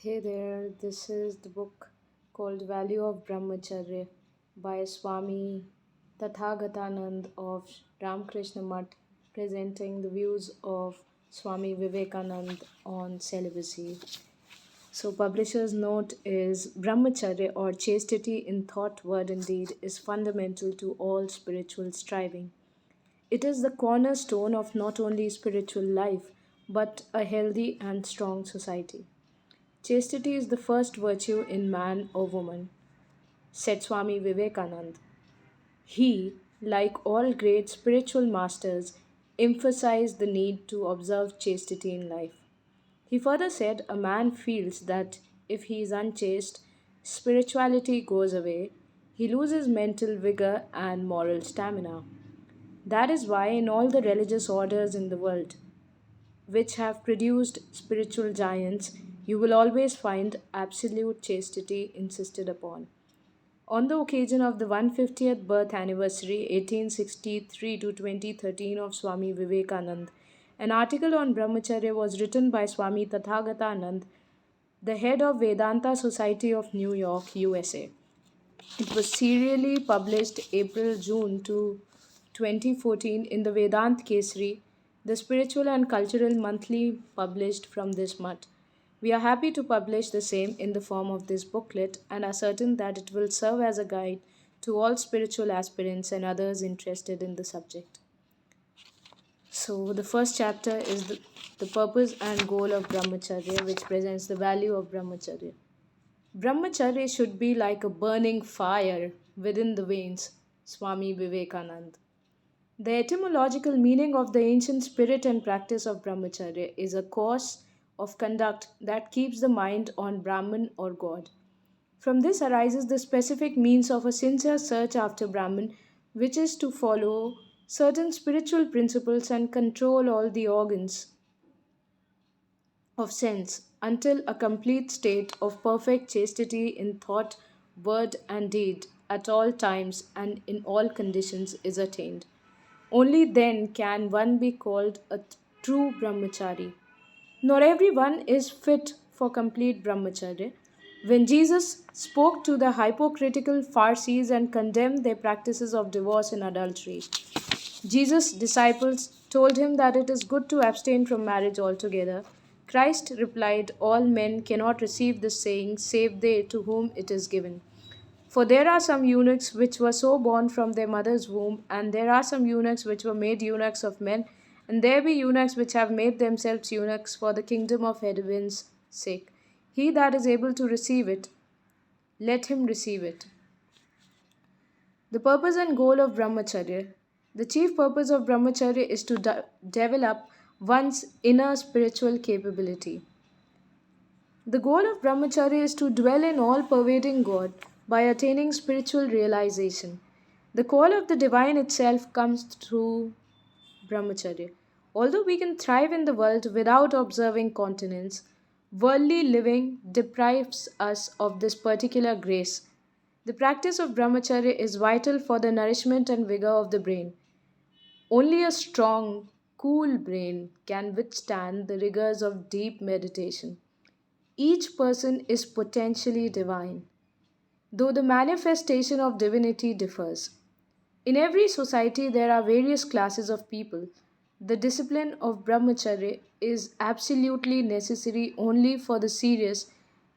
Hey there, this is the book called Value of Brahmacharya by Swami Tathagatananda of Ramakrishna Mutt, presenting the views of Swami Vivekanand on celibacy. So, publisher's note is Brahmacharya or chastity in thought, word, and deed is fundamental to all spiritual striving. It is the cornerstone of not only spiritual life but a healthy and strong society. Chastity is the first virtue in man or woman, said Swami Vivekanand. He, like all great spiritual masters, emphasized the need to observe chastity in life. He further said a man feels that if he is unchaste, spirituality goes away, he loses mental vigor and moral stamina. That is why, in all the religious orders in the world, which have produced spiritual giants, you will always find absolute chastity insisted upon. On the occasion of the 150th birth anniversary 1863 to 2013 of Swami Vivekanand, an article on Brahmacharya was written by Swami Tathagatananda, the head of Vedanta Society of New York, USA. It was serially published April June to 2014 in the Vedant Kesari, the spiritual and cultural monthly published from this month. We are happy to publish the same in the form of this booklet and are certain that it will serve as a guide to all spiritual aspirants and others interested in the subject. So, the first chapter is the purpose and goal of Brahmacharya, which presents the value of Brahmacharya. Brahmacharya should be like a burning fire within the veins, Swami Vivekanand. The etymological meaning of the ancient spirit and practice of Brahmacharya is a course of conduct that keeps the mind on Brahman or God. From this arises the specific means of a sincere search after Brahman, which is to follow certain spiritual principles and control all the organs of sense until a complete state of perfect chastity in thought, word, and deed at all times and in all conditions is attained. Only then can one be called a true brahmachari. Nor everyone is fit for complete brahmacharya. When Jesus spoke to the hypocritical Pharisees and condemned their practices of divorce and adultery, Jesus' disciples told him that it is good to abstain from marriage altogether. Christ replied, all men cannot receive this saying save they to whom it is given. For there are some eunuchs which were so born from their mother's womb, and there are some eunuchs which were made eunuchs of men, and there be eunuchs which have made themselves eunuchs for the kingdom of heaven's sake. He that is able to receive it, let him receive it. The purpose and goal of Brahmacharya. The chief purpose of Brahmacharya is to develop one's inner spiritual capability. The goal of Brahmacharya is to dwell in all pervading God by attaining spiritual realization. The call of the divine itself comes through Brahmacharya. Although we can thrive in the world without observing continence, worldly living deprives us of this particular grace. The practice of Brahmacharya is vital for the nourishment and vigor of the brain. Only a strong, cool brain can withstand the rigors of deep meditation. Each person is potentially divine, though the manifestation of divinity differs. In every society, there are various classes of people. The discipline of Brahmacharya is absolutely necessary only for the serious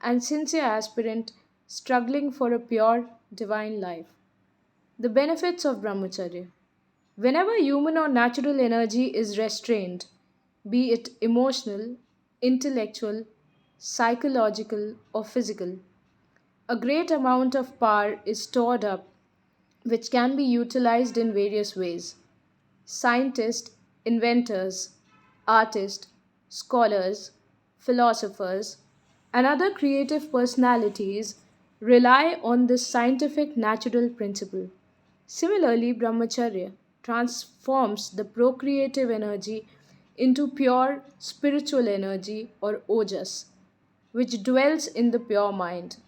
and sincere aspirant struggling for a pure divine life. The benefits of Brahmacharya. Whenever human or natural energy is restrained, be it emotional, intellectual, psychological, or physical, a great amount of power is stored up which can be utilized in various ways. Scientists, inventors, artists, scholars, philosophers, and other creative personalities rely on this scientific natural principle. Similarly, Brahmacharya transforms the procreative energy into pure spiritual energy or ojas, which dwells in the pure mind.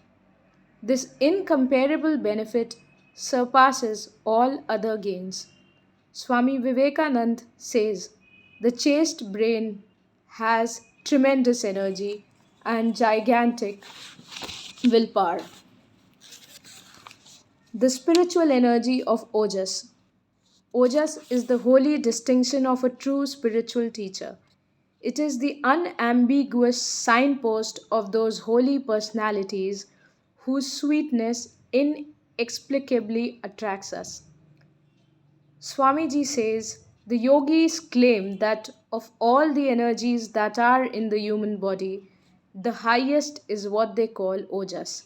This incomparable benefit surpasses all other gains. Swami Vivekanand says the chaste brain has tremendous energy and gigantic willpower. The spiritual energy of Ojas. Ojas is the holy distinction of a true spiritual teacher. It is the unambiguous signpost of those holy personalities whose sweetness inexplicably attracts us. Swamiji says the yogis claim that of all the energies that are in the human body, the highest is what they call ojas.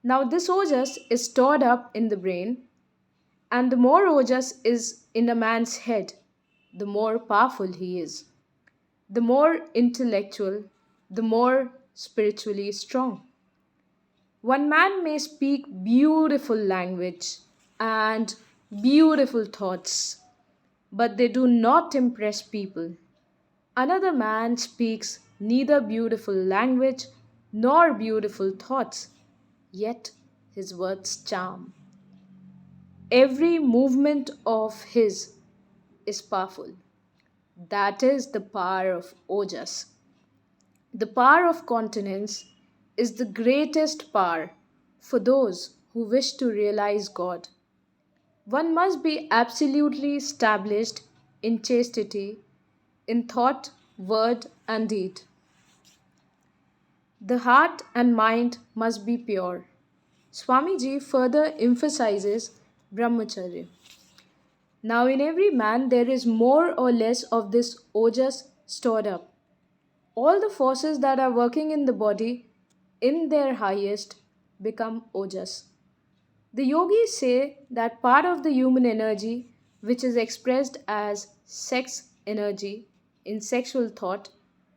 Now, this ojas is stored up in the brain, and the more ojas is in a man's head, the more powerful he is, the more intellectual, the more spiritually strong. One man may speak beautiful language and beautiful thoughts, but they do not impress people. Another man speaks neither beautiful language nor beautiful thoughts, yet his words charm. Every movement of his is powerful. That is the power of Ojas. The power of continence is the greatest power for those who wish to realize God. One must be absolutely established in chastity, in thought, word, and deed. The heart and mind must be pure. Swamiji further emphasizes Brahmacharya. Now, in every man, there is more or less of this ojas stored up. All the forces that are working in the body, in their highest, become ojas. The yogis say that part of the human energy, which is expressed as sex energy in sexual thought,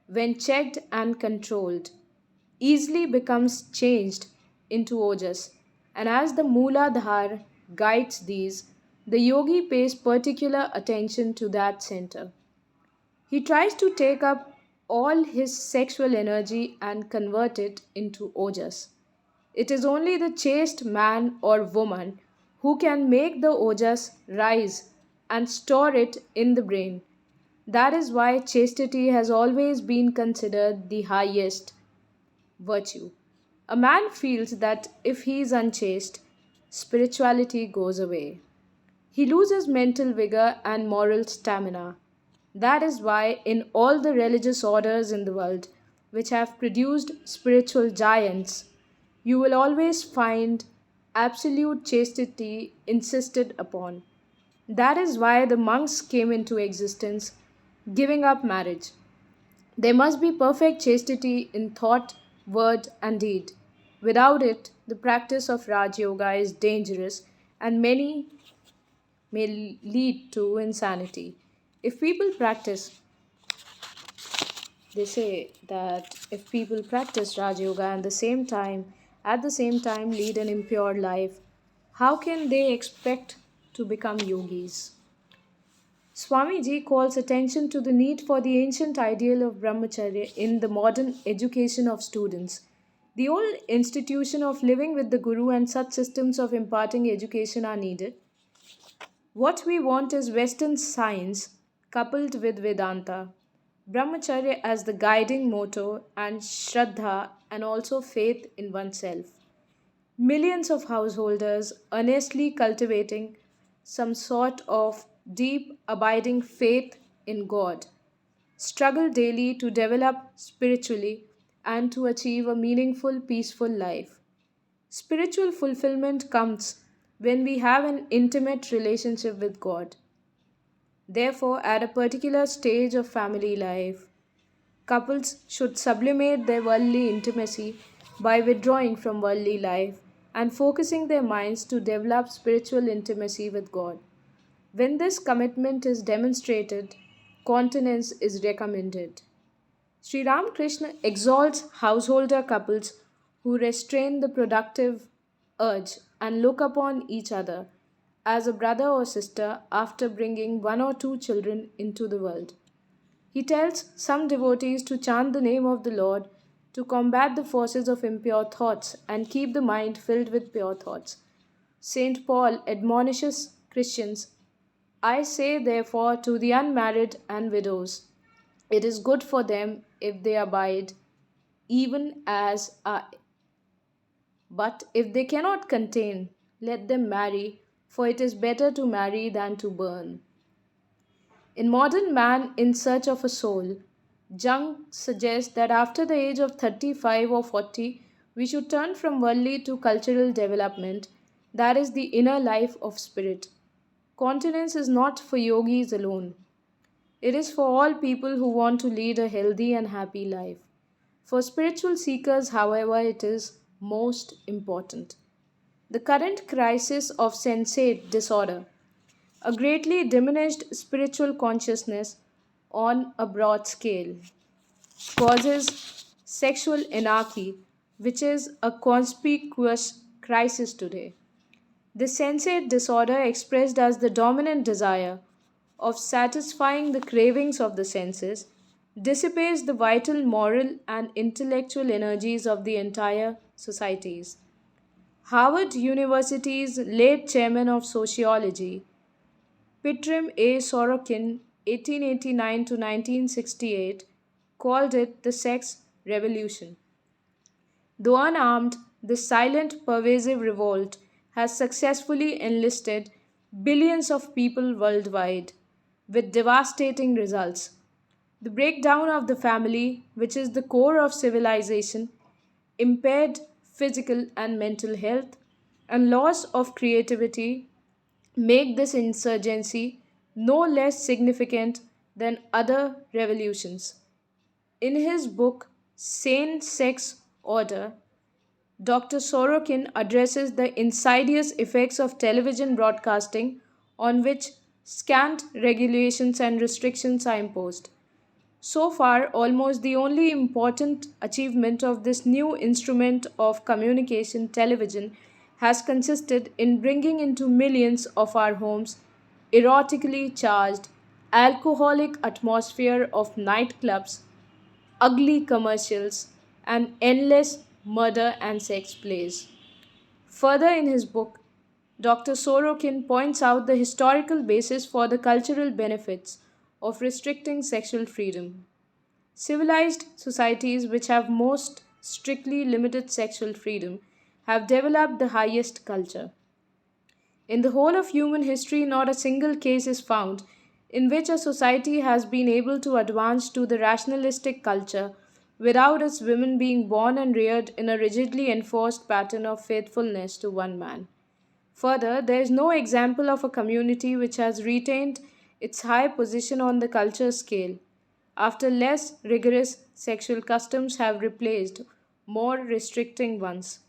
when checked and controlled, easily becomes changed into ojas. And as the Mooladhara guides these, the yogi pays particular attention to that center. He tries to take up all his sexual energy and convert it into ojas. It is only the chaste man or woman who can make the ojas rise and store it in the brain. That is why chastity has always been considered the highest virtue. A man feels that if he is unchaste, spirituality goes away. He loses mental vigor and moral stamina. That is why, in all the religious orders in the world which have produced spiritual giants, you will always find absolute chastity insisted upon. That is why the monks came into existence, giving up marriage. There must be perfect chastity in thought, word, and deed. Without it, the practice of Raj Yoga is dangerous and many may lead to insanity. If people practice, they say that if people practice Raj Yoga and at the same time lead an impure life, how can they expect to become yogis? Swamiji calls attention to the need for the ancient ideal of Brahmacharya in the modern education of students. The old institution of living with the Guru and such systems of imparting education are needed. What we want is Western science coupled with Vedanta, Brahmacharya as the guiding motto, and Shraddha and also faith in oneself. Millions of householders earnestly cultivating some sort of deep, abiding faith in God struggle daily to develop spiritually and to achieve a meaningful, peaceful life. Spiritual fulfillment comes when we have an intimate relationship with God. Therefore, at a particular stage of family life, couples should sublimate their worldly intimacy by withdrawing from worldly life and focusing their minds to develop spiritual intimacy with God. When this commitment is demonstrated, continence is recommended. Sri Ramakrishna exalts householder couples who restrain the productive urge and look upon each other as a brother or sister after bringing one or two children into the world. He tells some devotees to chant the name of the Lord to combat the forces of impure thoughts and keep the mind filled with pure thoughts. Saint Paul admonishes Christians, I say therefore to the unmarried and widows, it is good for them if they abide even as I. But if they cannot contain, let them marry, for it is better to marry than to burn. In Modern Man in Search of a Soul, Jung suggests that after the age of 35 or 40, we should turn from worldly to cultural development, that is, the inner life of spirit. Continence is not for yogis alone, it is for all people who want to lead a healthy and happy life. For spiritual seekers, however, it is most important. The current crisis of sensate disorder, a greatly diminished spiritual consciousness on a broad scale, causes sexual anarchy, which is a conspicuous crisis today. The sensate disorder, expressed as the dominant desire of satisfying the cravings of the senses, dissipates the vital moral and intellectual energies of the entire societies. Harvard University's late chairman of sociology, Pitrim A. Sorokin, 1889 to 1968, called it the sex revolution. Though unarmed, this silent, pervasive revolt has successfully enlisted billions of people worldwide, with devastating results. The breakdown of the family, which is the core of civilization, impaired physical and mental health, and loss of creativity make this insurgency no less significant than other revolutions. In his book Sane Sex Order, Dr. Sorokin addresses the insidious effects of television broadcasting on which scant regulations and restrictions are imposed. So far, almost the only important achievement of this new instrument of communication, television, has consisted in bringing into millions of our homes erotically charged, alcoholic atmosphere of nightclubs, ugly commercials, and endless murder and sex plays. Further, in his book, Dr. Sorokin points out the historical basis for the cultural benefits of restricting sexual freedom. Civilized societies which have most strictly limited sexual freedom have developed the highest culture. In the whole of human history, not a single case is found in which a society has been able to advance to the rationalistic culture without its women being born and reared in a rigidly enforced pattern of faithfulness to one man. Further, there is no example of a community which has retained its high position on the culture scale after less rigorous sexual customs have replaced more restricting ones.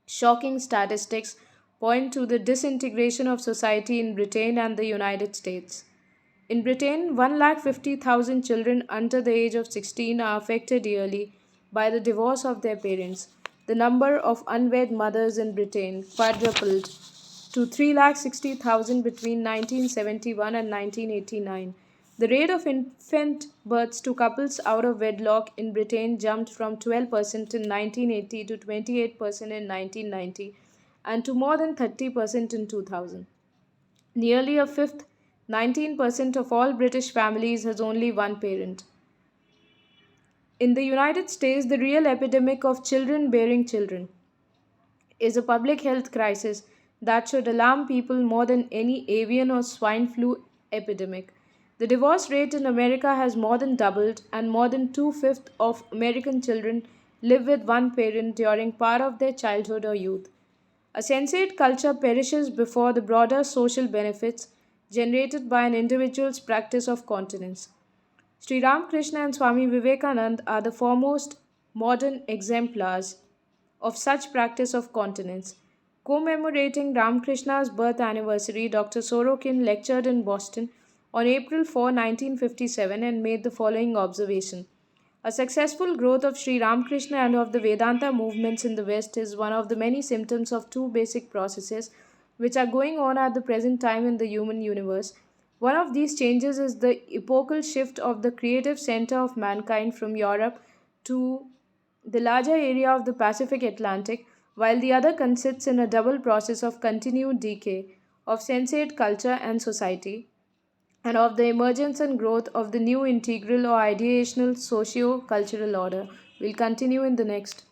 Shocking statistics point to the disintegration of society in Britain and the United States. In Britain, 150,000 children under the age of 16 are affected yearly by the divorce of their parents. The number of unwed mothers in Britain quadrupled to 360,000 between 1971 and 1989. The rate of infant births to couples out of wedlock in Britain jumped from 12% in 1980 to 28% in 1990 and to more than 30% in 2000. Nearly a fifth, 19% of all British families has only one parent. In the United States, the real epidemic of children bearing children is a public health crisis that should alarm people more than any avian or swine flu epidemic. The divorce rate in America has more than doubled, and more than two-fifths of American children live with one parent during part of their childhood or youth. A sensate culture perishes before the broader social benefits generated by an individual's practice of continence. Sri Ramakrishna and Swami Vivekanand are the foremost modern exemplars of such practice of continence. Commemorating Ramakrishna's birth anniversary, Dr. Sorokin lectured in Boston on April 4, 1957, and made the following observation. A successful growth of Sri Ramakrishna and of the Vedanta movements in the West is one of the many symptoms of two basic processes which are going on at the present time in the human universe. One of these changes is the epochal shift of the creative center of mankind from Europe to the larger area of the Pacific Atlantic, while the other consists in a double process of continued decay of sensate culture and society, and of the emergence and growth of the new integral or ideational socio cultural order, We'll continue in the next